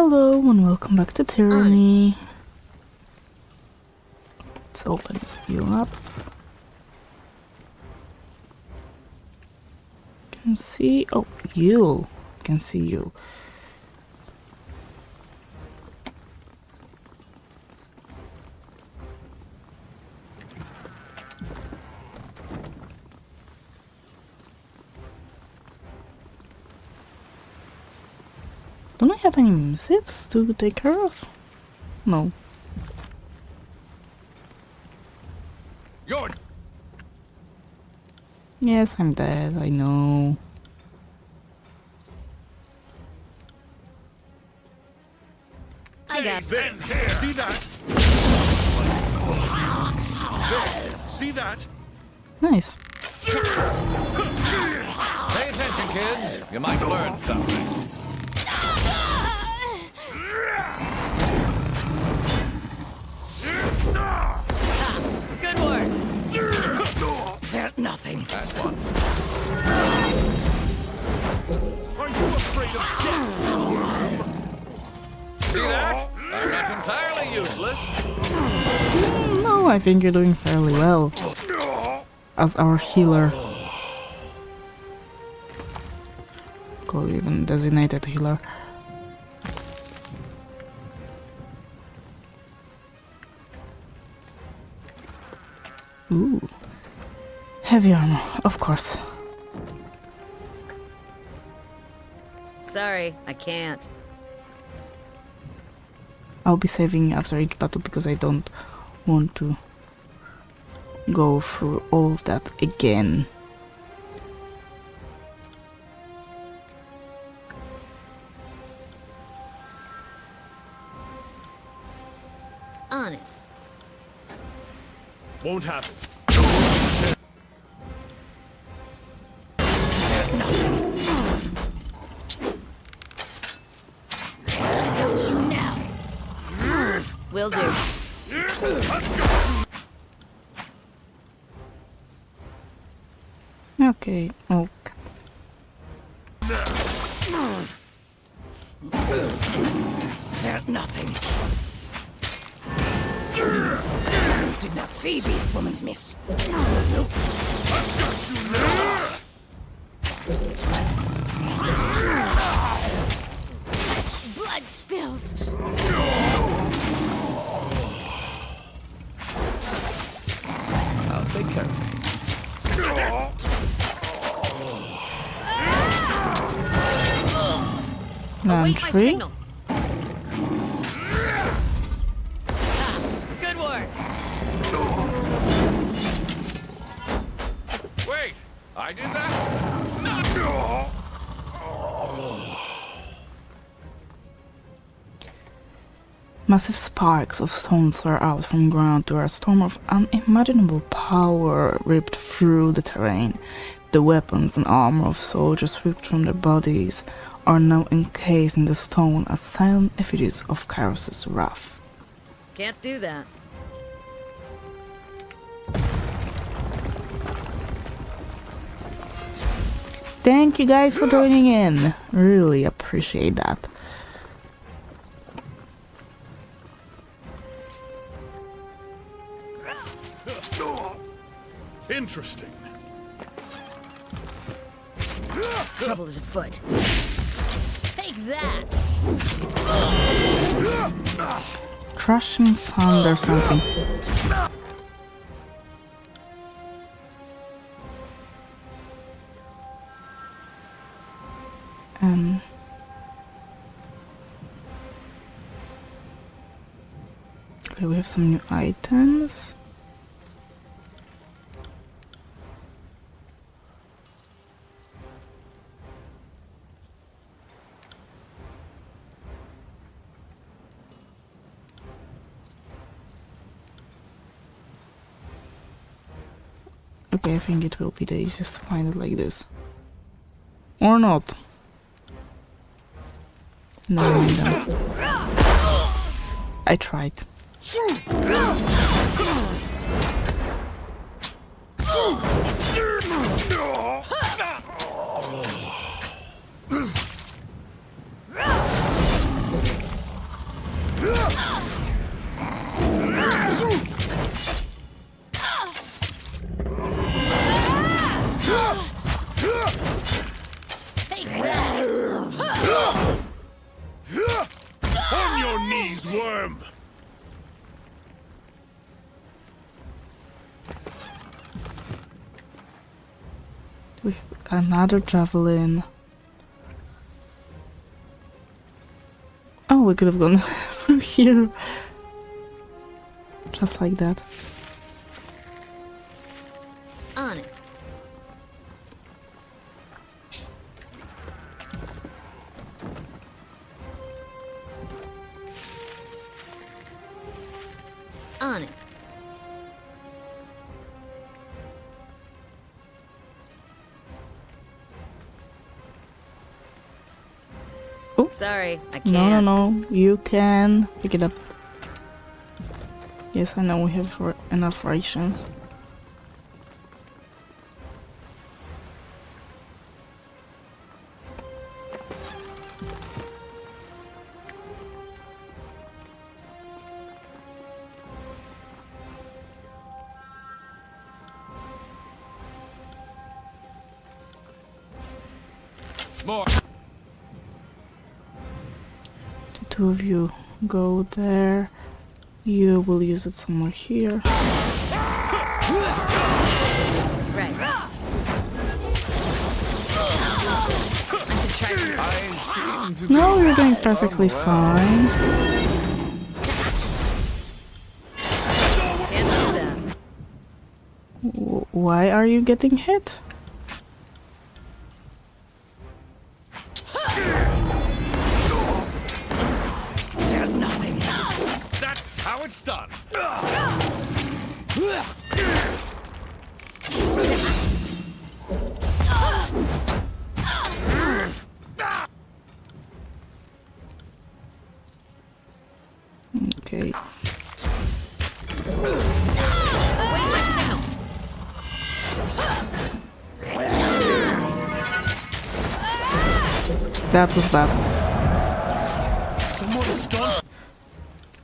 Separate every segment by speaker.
Speaker 1: Hello and welcome back to Tyranny. Let's open you up. Can see, oh, you can see you. Don't I have any missives to take care of? No.
Speaker 2: You're
Speaker 1: Yes, I'm dead, I know.
Speaker 3: I got
Speaker 2: then. See that? There. See that?
Speaker 1: Nice.
Speaker 2: Pay attention, kids. You might learn something.
Speaker 3: good work. Felt nothing.
Speaker 2: That's once. Are you afraid of death? See that? I'm not entirely useless.
Speaker 1: No, I think you're doing fairly well. As our healer. Call even designated healer. Ooh. Heavy armor, of course.
Speaker 3: Sorry, I can't.
Speaker 1: I'll be saving after each battle because I don't want to go through all of that again.
Speaker 3: On it.
Speaker 2: Won't happen.
Speaker 3: Got you now. Will do.
Speaker 1: Okay, oh.
Speaker 3: Felt nothing. Did not see Beast Woman's miss. Blood spills.
Speaker 2: I'll take care of it.
Speaker 3: Await my
Speaker 1: Entry.
Speaker 3: signal. Good work.
Speaker 2: Wait, I did that?
Speaker 1: Massive sparks of stone flare out from ground to a storm of unimaginable power ripped through the terrain. The weapons and armor of soldiers ripped from their bodies are now encased in the stone as silent effigies of Chaos's wrath.
Speaker 3: Can't do that.
Speaker 1: Thank you guys for joining in. Really appreciate that.
Speaker 2: Interesting.
Speaker 3: Trouble is afoot. Take that.
Speaker 1: Crushing thunder something. Okay, we have some new items. Okay, I think it will be the easiest to find it like this. Or not. No, I tried.
Speaker 4: Hades worm!
Speaker 1: We another javelin. Oh, we could have gone through here. Just like that.
Speaker 5: On it. On it.
Speaker 1: Oh.
Speaker 5: Sorry, I can't.
Speaker 1: No. You can pick it up. Yes, I know we have enough rations.
Speaker 2: More.
Speaker 1: The two of you go there. You will use it somewhere here.
Speaker 5: Right. I should try some.
Speaker 2: I seem to
Speaker 1: No,
Speaker 2: be
Speaker 1: you're doing perfectly
Speaker 2: unwell.
Speaker 1: fine.
Speaker 5: Can't do that.
Speaker 1: Why are you getting hit?
Speaker 3: Fear nothing.
Speaker 2: That's how it's done.
Speaker 1: Okay.
Speaker 5: Wait, my signal.
Speaker 1: That was bad.
Speaker 4: Someone staunch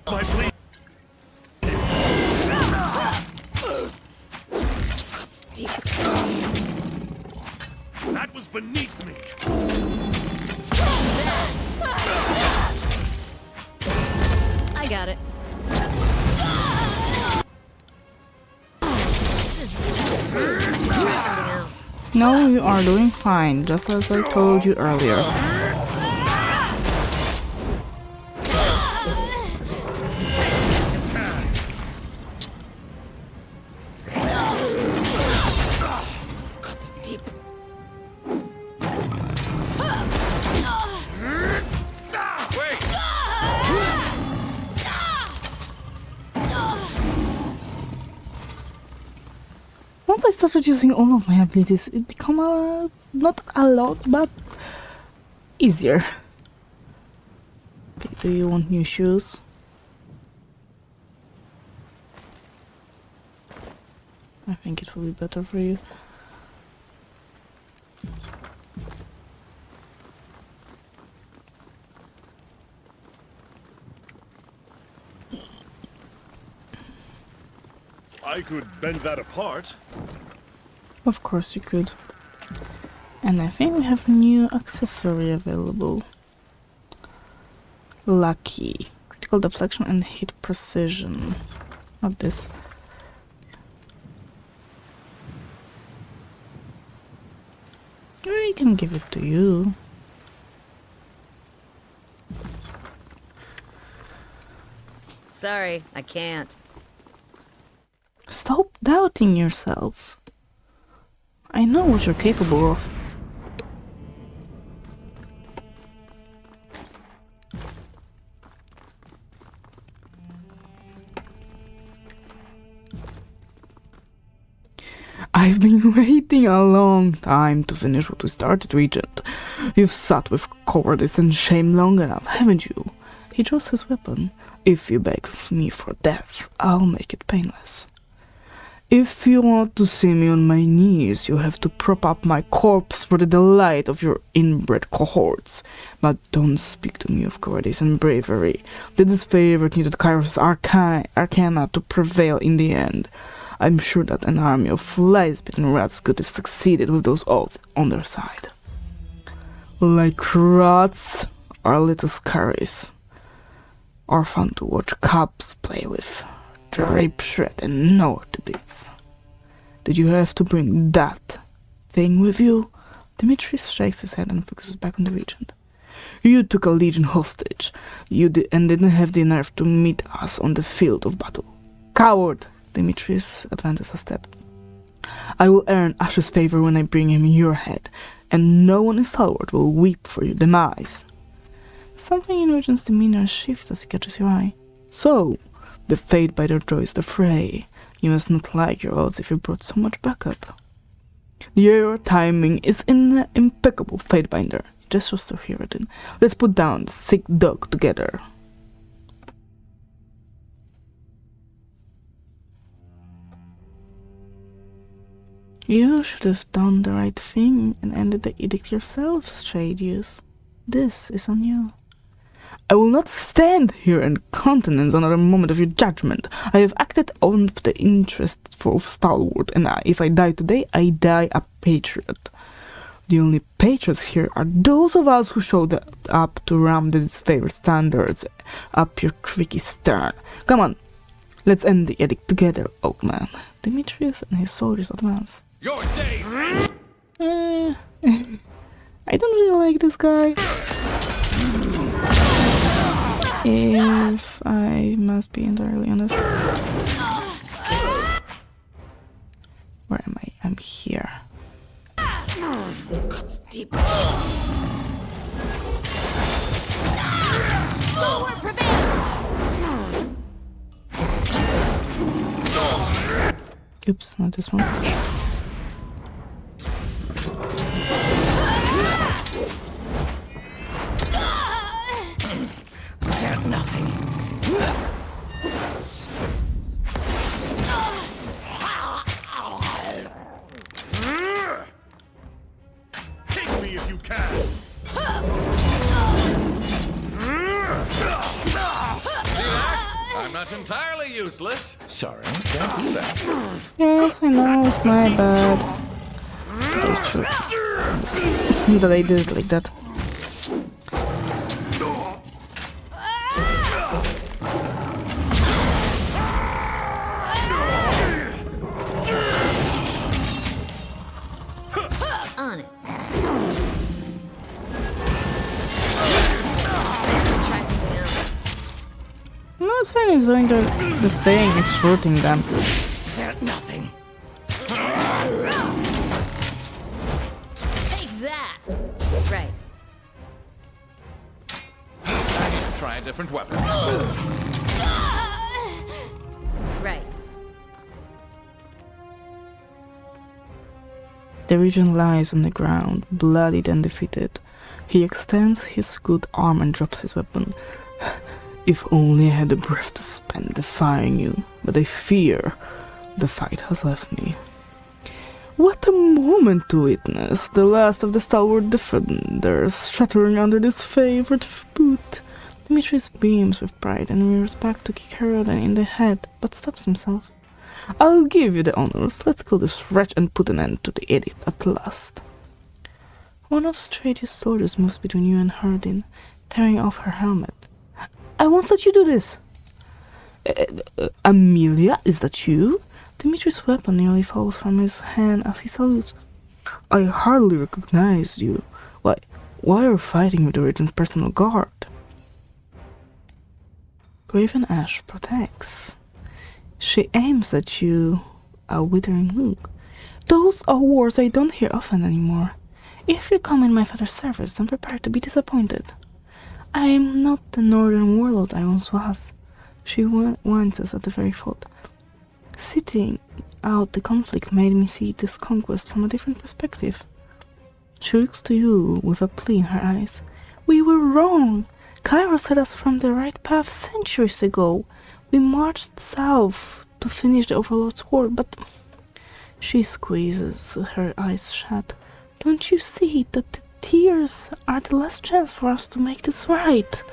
Speaker 4: my bleed. That was beneath me.
Speaker 5: I got it. This is useless. I should try something else.
Speaker 1: No, you are doing fine, just as I told you earlier.
Speaker 3: Cuts deep.
Speaker 2: Wait.
Speaker 1: Once I started using all of my abilities, it became not a lot, but easier. Okay, do you want new shoes? I think it will be better for you.
Speaker 4: I could bend that apart.
Speaker 1: Of course you could. And I think we have a new accessory available. Lucky. Critical deflection and hit precision. Not this. I can give it to you.
Speaker 5: Sorry, I can't.
Speaker 1: Stop doubting yourself. I know what you're capable of. I've been waiting a long time to finish what we started, Regent. You've sat with cowardice and shame long enough, haven't you? He draws his weapon. If you beg me for death, I'll make it painless. If you want to see me on my knees, you have to prop up my corpse for the delight of your inbred cohorts. But don't speak to me of cowardice and bravery. The disfavored needed Kairos arcana to prevail in the end. I'm sure that an army of flies-bitten rats could have succeeded with those odds on their side. Like rats are little scaries. or fun to watch cubs play with. The rape shred and gnaw to bits. Did you have to bring that thing with you? Dimitris shakes his head and focuses back on the regent. You took a legion hostage. And didn't have the nerve to meet us on the field of battle. Coward! Dimitris advances a step. I will earn Ash's favor when I bring him your head, and no one in Stalwart will weep for your demise. Something in Regent's demeanor shifts as he catches your eye. So, the fate biter joins the fray. You must not like your odds if you brought so much backup. Your timing is impeccable, Fatebinder. He gestures to Hiradin. Let's put down the sick dog together. You should have done the right thing and ended the edict yourself, Stradius. This is on you. I will not stand here in countenance another moment of your judgment. I have acted on the interest of Stalwart, and if I die today, I die a patriot. The only patriots here are those of us who showed up to ram the disfavored standards up your creaky stern. Come on, let's end the edict together, old man. Demetrius and his soldiers advance.
Speaker 2: Your days!
Speaker 1: I don't really like this guy. If I must be entirely honest. Where am I? I'm here.
Speaker 3: Cuts deep.
Speaker 5: Stalwart prevails!
Speaker 1: Oops, not this one.
Speaker 3: They're nothing.
Speaker 4: Take me if you can.
Speaker 2: See that? I'm not entirely useless. Sorry, can't do that.
Speaker 1: Yes, I know, it's my bad. That's true. That I did it like that.
Speaker 5: On it. Try something else.
Speaker 1: No, it's fine, he's doing the thing, it's hurting them.
Speaker 3: They're nothing.
Speaker 5: Take that! Right.
Speaker 2: I need to try a different weapon.
Speaker 5: Right.
Speaker 1: The regent lies on the ground, bloodied and defeated. He extends his good arm and drops his weapon. If only I had the breath to spend defying you, but I fear the fight has left me. What a moment to witness, the last of the stalwart defenders shattering under this favored boot. Demetrius beams with pride and rears back to kick Hiradin in the head, but stops himself. I'll give you the honors. Let's kill this wretch and put an end to the edict at last. One of Stradius' soldiers moves between you and Hiradin, tearing off her helmet. I won't let you do this. Amelia, is that you? Dimitri's weapon nearly falls from his hand as he salutes. I hardly recognized you. Why are you fighting with the regent's personal guard? Graven Ash protects. She aims at you, a withering look. Those are words I don't hear often anymore. If you come in my father's service, then prepare to be disappointed. I am not the northern warlord I once was. She winces at the very thought. Sitting out the conflict made me see this conquest from a different perspective. She looks to you with a plea in her eyes. We were wrong. Cairo set us from the right path centuries ago. We marched south to finish the overlord's war, but... She squeezes her eyes shut. Don't you see that the tears are the last chance for us to make this right?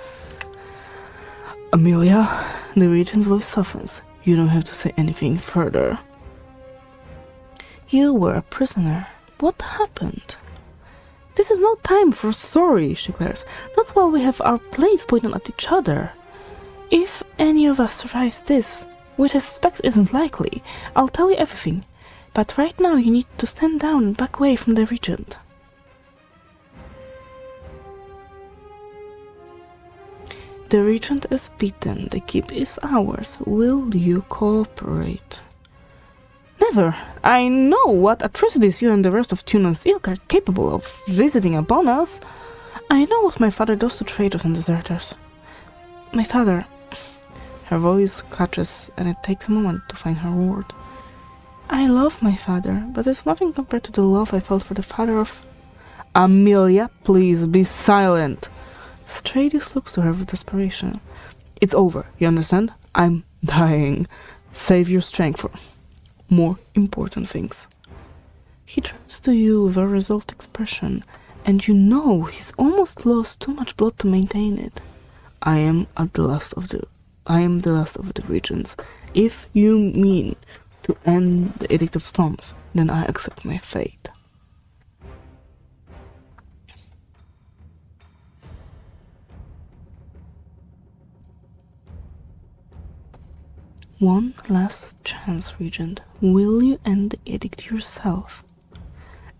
Speaker 1: Amelia, the regent's voice softens. You don't have to say anything further. You were a prisoner. What happened? This is no time for sorry, she declares. Not while we have our blades pointed at each other. If any of us survives this, which I suspect isn't likely, I'll tell you everything. But right now you need to stand down and back away from the regent. The regent is beaten, the keep is ours. Will you cooperate? Never! I know what atrocities you and the rest of Tunan's ilk are capable of visiting upon us. I know what my father does to traitors and deserters. My father... Her voice catches and it takes a moment to find her word. I love my father, but it's nothing compared to the love I felt for the father of... Amelia, please be silent! Stradius looks to her with desperation. It's over, you understand? I'm dying. Save your strength for more important things. He turns to you with a resolved expression, and you know he's almost lost too much blood to maintain it. I am the last of the regents. If you mean to end the Edict of Storms, then I accept my fate. One last chance, Regent. Will you end the edict yourself?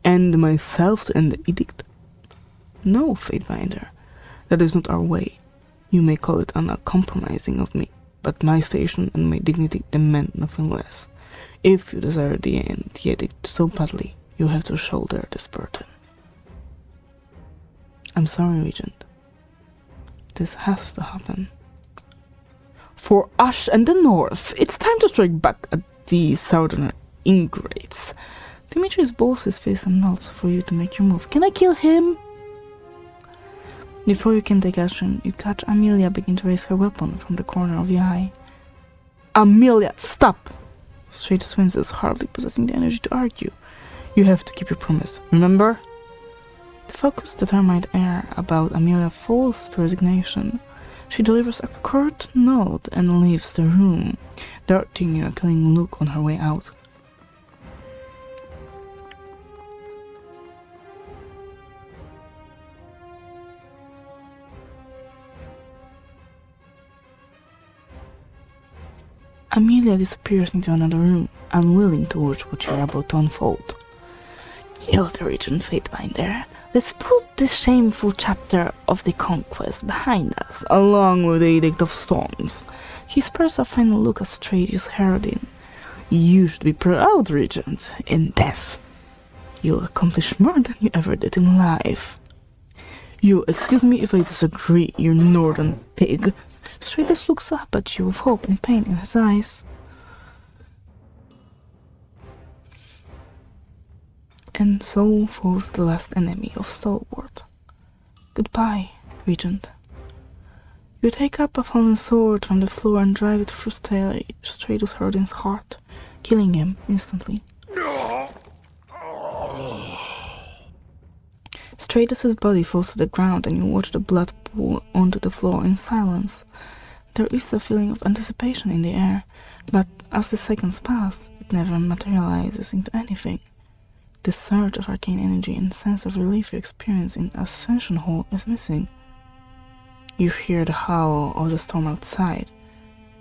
Speaker 1: End myself to end the edict? No, Fatebinder. That is not our way. You may call it uncompromising of me, but my station and my dignity demand nothing less. If you desire the end the edict so badly, you have to shoulder this burden. I'm sorry, Regent. This has to happen. For Ash and the North, it's time to strike back at these southern ingrates. Demetrius balls his face and nods for you to make your move. Can I kill him? Before you can take action, you catch Amelia begin to raise her weapon from the corner of your eye. Amelia, stop! Straight winces, hardly possessing the energy to argue. You have to keep your promise, remember? The focused, determined air about Amelia falls to resignation. She delivers a curt nod and leaves the room, darting a killing look on her way out. Amelia disappears into another room, unwilling to watch what you're about to unfold. Kill the regent, Fatebinder. Let's put this shameful chapter of the conquest behind us, along with the Edict of Storms. He spares a final look at Stradius Herodin. You should be proud, Regent. In death, you'll accomplish more than you ever did in life. You'll excuse me if I disagree, you northern pig. Stradius looks up at you with hope and pain in his eyes. And so falls the last enemy of Stalwart. Goodbye, Regent. You take up a fallen sword from the floor and drive it through Stradius Herodin's heart, killing him instantly. Stradius' body falls to the ground and you watch the blood pool onto the floor in silence. There is a feeling of anticipation in the air, but as the seconds pass, it never materializes into anything. The surge of arcane energy and sense of relief you experience in Ascension Hall is missing. You hear the howl of the storm outside,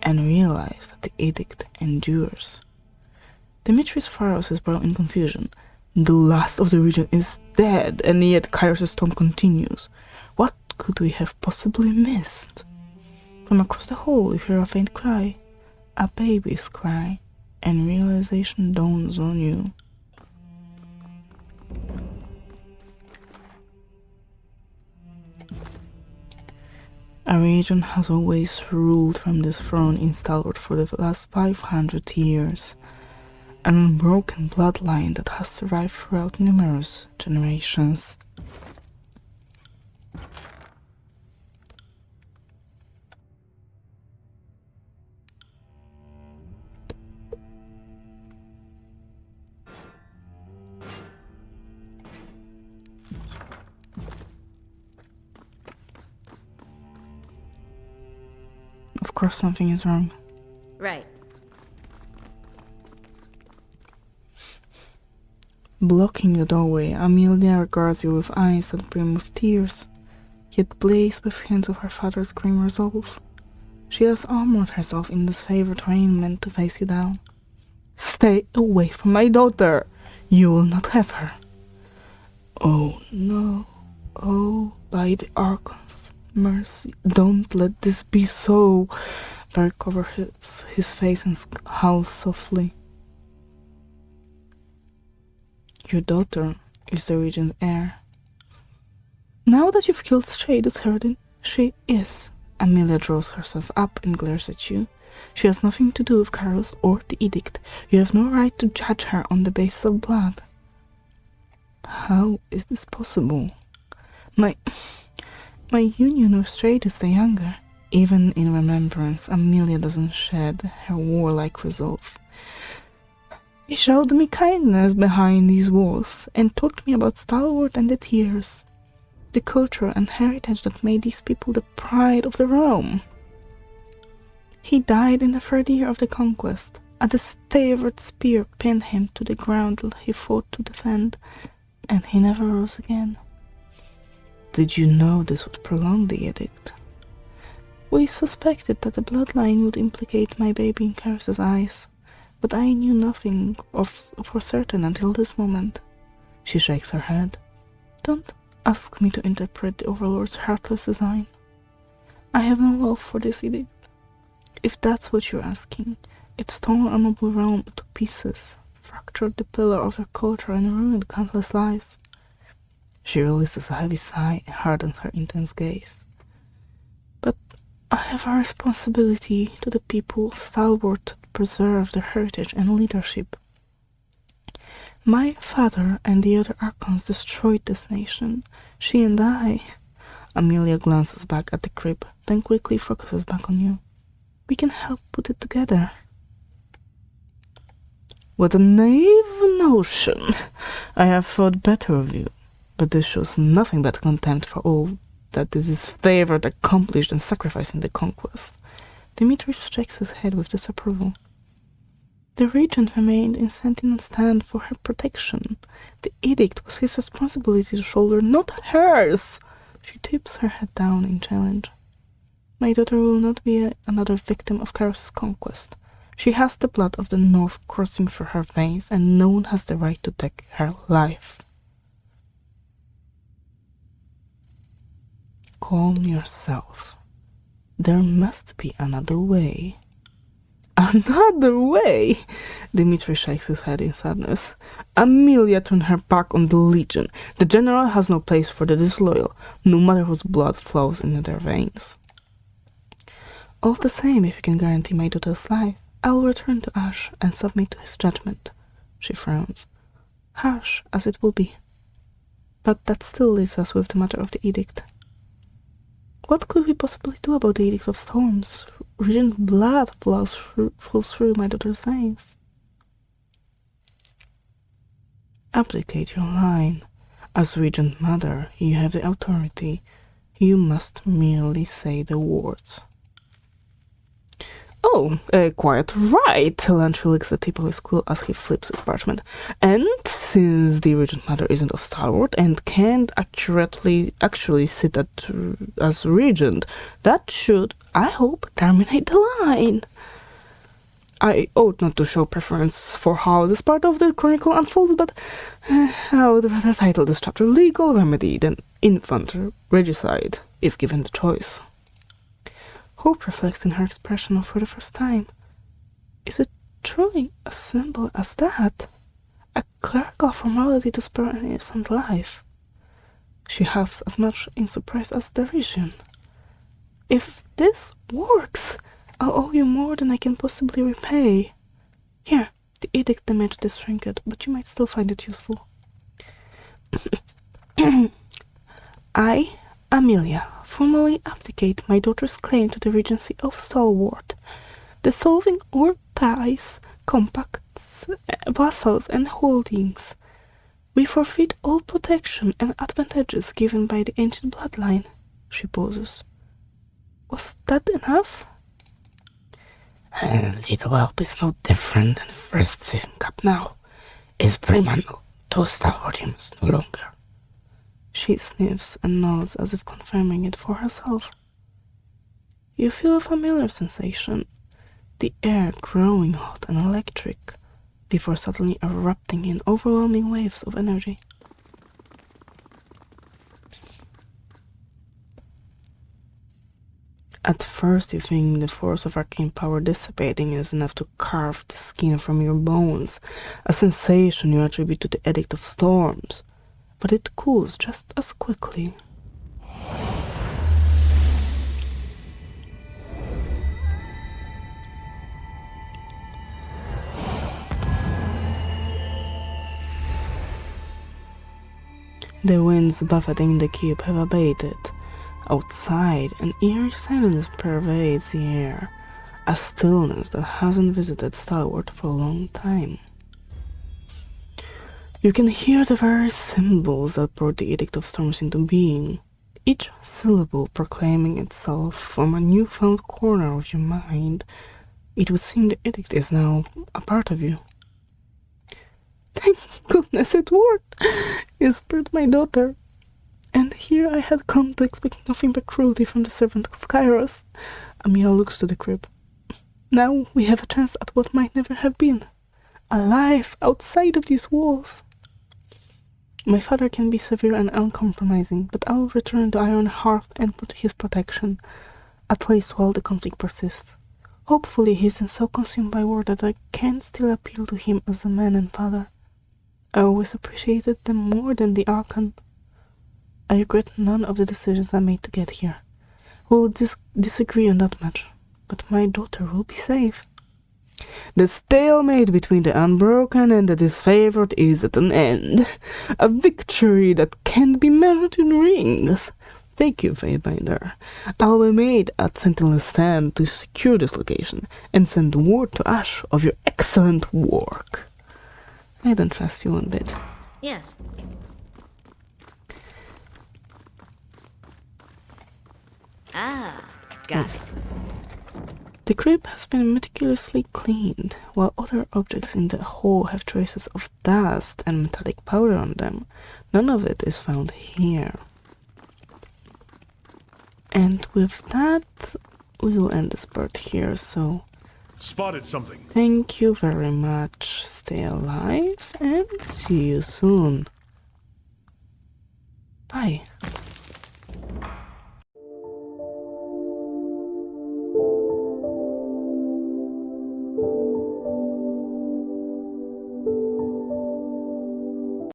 Speaker 1: and realize that the edict endures. Demetrius furrows his brow in confusion. The last of the region is dead, and yet Kairos' storm continues. What could we have possibly missed? From across the hall you hear a faint cry, a baby's cry, and realization dawns on you. A region has always ruled from this throne in Stalwart for the last 500 years. An unbroken bloodline that has survived throughout numerous generations. Of course something is wrong.
Speaker 5: Right.
Speaker 1: Blocking the doorway, Amelia regards you with eyes that brim with tears, yet blaze with hints of her father's grim resolve. She has armored herself in this favored terrain meant to face you down. Stay away from my daughter! You will not have her. Oh no. Oh, by the Archon's mercy, don't let this be so. Barry covered his face and howled softly. Your daughter is the regent heir. Now that you've killed Shadow's Herdin, she is. Amelia draws herself up and glares at you. She has nothing to do with Carlos or the Edict. You have no right to judge her on the basis of blood. How is this possible? My union with Shadow's the younger. Even in remembrance, Amelia doesn't shed her warlike resolve. He showed me kindness behind these walls and taught me about Stalwart and the Tears, the culture and heritage that made these people the pride of the realm. He died in the 3rd year of the conquest, and his favorite spear pinned him to the ground he fought to defend, and he never rose again. Did you know this would prolong the edict? We suspected that the bloodline would implicate my baby in Karis's eyes, but I knew nothing for certain until this moment. She shakes her head. Don't ask me to interpret the overlord's heartless design. I have no love for this edict. If that's what you're asking, it's torn our noble realm to pieces, fractured the pillar of her culture and ruined countless lives. She releases a heavy sigh and hardens her intense gaze. But I have a responsibility to the people of Stalwart to preserve their heritage and leadership. My father and the other Archons destroyed this nation. She and I... Amelia glances back at the crib, then quickly focuses back on you. We can help put it together. What a naive notion! I have thought better of you, but this shows nothing but contempt for all that this favored, accomplished, and sacrificing the conquest. Dimitri shakes his head with disapproval. The regent remained in sentinel stand for her protection. The edict was his responsibility to shoulder, not hers! She tips her head down in challenge. My daughter will not be another victim of Karos' conquest. She has the blood of the North coursing through her veins, and no one has the right to take her life. Calm yourself. There must be another way. Another way? Dimitri shakes his head in sadness. Amelia turned her back on the Legion. The general has no place for the disloyal, no matter whose blood flows into their veins. All the same, if you can guarantee my daughter's life, I will return to Ash and submit to his judgment. She frowns. Harsh as it will be. But that still leaves us with the matter of the edict. What could we possibly do about the Edict of Storms? Regent blood flows through my daughter's veins. Abdicate your line. As Regent Mother, you have the authority. You must merely say the words. Oh, quite right, Lantry licks the tip of his quill as he flips his parchment. And since the Regent Mother isn't of Stalwart and can't actually sit as regent, that should, I hope, terminate the line. I ought not to show preference for how this part of the chronicle unfolds, but I would rather title this chapter Legal Remedy than Infant Regicide, if given the choice. Hope reflects in her expression for the first time. Is it truly as simple as that? A clerical formality to spare an innocent life? She huffs as much in surprise as derision. If this works, I'll owe you more than I can possibly repay. Here, the edict damaged this trinket, but you might still find it useful. I, Amelia, formally abdicate my daughter's claim to the regency of Stalwart, dissolving our ties, compacts, vassals, and holdings. We forfeit all protection and advantages given by the ancient bloodline. She pauses. Was that enough?
Speaker 6: Little help is no different than the first season cup now. Is Bremen to Stalwart you must no longer.
Speaker 1: She sniffs and nods as if confirming it for herself. You feel a familiar sensation, the air growing hot and electric, before suddenly erupting in overwhelming waves of energy. At first you think the force of arcane power dissipating is enough to carve the skin from your bones, a sensation you attribute to the Edict of Storms, but it cools just as quickly. The winds buffeting the keep have abated. Outside, an eerie silence pervades the air, a stillness that hasn't visited Stalwart for a long time. You can hear the very symbols that brought the Edict of Storms into being, each syllable proclaiming itself from a newfound corner of your mind. It would seem the Edict is now a part of you. Thank goodness it worked! You spared my daughter. And here I had come to expect nothing but cruelty from the servant of Kairos. Amira looks to the crib. Now we have a chance at what might never have been. A life outside of these walls. My father can be severe and uncompromising, but I will return to Iron Hearth and put his protection, at least while the conflict persists. Hopefully he isn't so consumed by war that I can still appeal to him as a man and father. I always appreciated them more than the Archon. I regret none of the decisions I made to get here. We will disagree on that much, but my daughter will be safe. The stalemate between the unbroken and the disfavored is at an end. A victory that can't be measured in rings. Thank you, Fatebinder. I'll be made at Sentinel's stand to secure this location and send word to Ash of your excellent work. I don't trust you one bit.
Speaker 5: Yes. Ah, got it.
Speaker 1: The crib has been meticulously cleaned, while other objects in the hall have traces of dust and metallic powder on them. None of it is found here. And with that, we will end this part here, so
Speaker 4: Spotted something.
Speaker 1: thank you very much, stay alive, and see you soon. Bye.